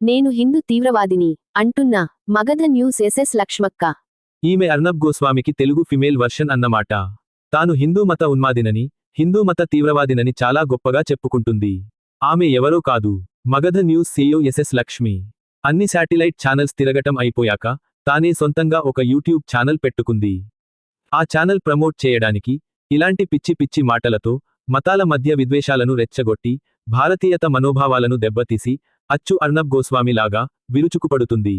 నేను హిందూ తీవ్రవాదిని అంటున్న Magadha news SS Lakshmakka. ఈమె అర్నబ్ గోస్వామికి తెలుగు ఫిమేల్ వర్షన్ అన్నమాట. తాను హిందూ మత ఉన్మాదినని, హిందూ మత తీవ్రవాదినని చాలా గొప్పగా చెప్పుకుంటుంది. ఆమె ఎవరో కాదు, Magadha news CEO SS Lakshmi. అన్ని శాటిలైట్ ఛానల్స్ తిరగటం అయిపోయాక తానే సొంతంగా ఒక యూట్యూబ్ ఛానల్ పెట్టుకుంది. ఆ ఛానల్ ప్రమోట్ చేయడానికి ఇలాంటి పిచ్చి పిచ్చి మాటలతో మతాల మధ్య విద్వేషాలను రెచ్చగొట్టి భారతీయత మనోభావాలను దెబ్బతీసి అచ్చు అర్నబ్ గోస్వామి లాగా విరుచుకుపడుతుంది.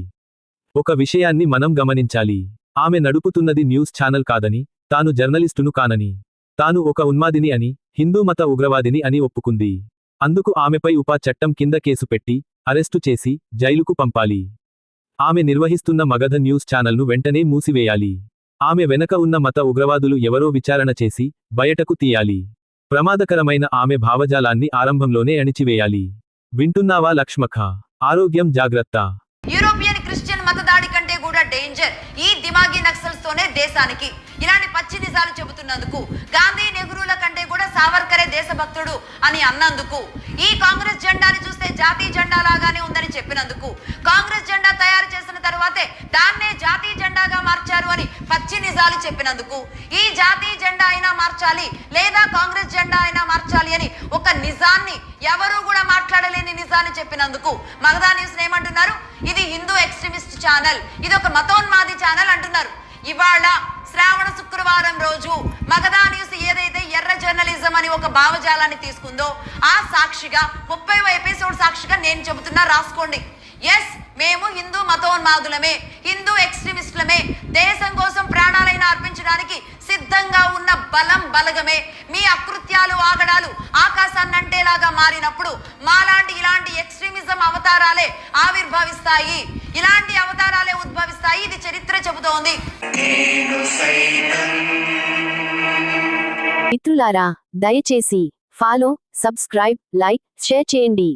ఒక విషయాన్ని మనం గమనించాలి. ఆమె నడుపుతున్నది న్యూస్ ఛానల్ కాదని, తాను జర్నలిస్టును కానని, తాను ఒక ఉన్మాదిని అని, హిందూ మత ఉగ్రవాదిని అని ఒప్పుకుంది. అందుకు ఆమెపై ఉపా చట్టం కింద కేసు పెట్టి అరెస్టు చేసి జైలుకు పంపాలి. ఆమె నిర్వహిస్తున్న మగధ న్యూస్ ఛానల్ను వెంటనే మూసివేయాలి. ఆమె వెనక ఉన్న మత ఉగ్రవాదులు ఎవరో విచారణ చేసి బయటకు తీయాలి. ప్రమాదకరమైన ఆమె భావజాలాన్ని ఆరంభంలోనే అణిచివేయాలి. వింటున్నావా లక్ష్మక్క? ఆరోగ్యం జాగ్రత్త. యూరోపియన్ క్రిస్టియన్ మతదాడి కంటే కూడా డేంజర్ ఈ దిమాగి నక్సల్స్ తోనే దేశానికి. ఇలాంటి పచ్చి నిజాలు చెబుతున్నందుకు, గాంధీ నెహ్రూల కంటే కూడా సావర్కరే దేశభక్తుడు అని అన్నందుకు, ఈ కాంగ్రెస్ జెండాని చూస్తే జాతీయ జెండా లాగానే ఉందని చెప్పినందుకు, కాంగ్రెస్ జెండా తయారు చేసిన తర్వాతే దాన్నే జాతీయ జెండాగా మార్చారు అని పచ్చి నిజాలు చెప్పినందుకు, ఈ జాతీయ జెండా అయినా మార్చాలి లేదా కాంగ్రెస్ జెండా అయినా మార్చాలి అని ఒక నిజాన్ని ఎవరు కూడా మాట్లాడలేని నిజాన్ని చెప్పినందుకు మగధ న్యూస్ ఏమంటున్నారు? ఇది హిందూ ఎక్స్ట్రీమిస్ట్ ఛానల్, ఇది ఒక మతోన్మాది ఛానల్ అంటున్నారు. ఇవాళ శ్రావణ శుక్రవారం రోజు మగధ న్యూస్ ఏదైతే ఎర్ర జర్నలిజం అని ఒక భావజాలాన్ని తీసుకుందో ఆ సాక్షిగా 30వ ఎపిసోడ్ సాక్షిగా నేను చెబుతున్నా, రాసుకోండి. ఎస్, మేము హిందూ మతోన్మాదులమే, హిందూ ఎక్స్ట్రీమిస్టులమే, దేశం కోసం ప్రాణాలైనా అర్పించడానికి సిద్ధంగా ఉన్న బలం బలగమే. మీ అకృత్యాలు ఆగడాలు ఆకాశాన్ని అంటేలాగా మారినప్పుడు మాలాంటి ఇలాంటి ఎక్స్ట్రీమిజం అవతారాలే ఆవిర్భవిస్తాయి, ఇలాంటి అవతారాలే ఉద్భవిస్తాయి. ఇది చరిత్ర చెబుతోంది. మిత్రులారా, దయచేసి ఫాలో, సబ్స్క్రైబ్, లైక్, షేర్ చేయండి.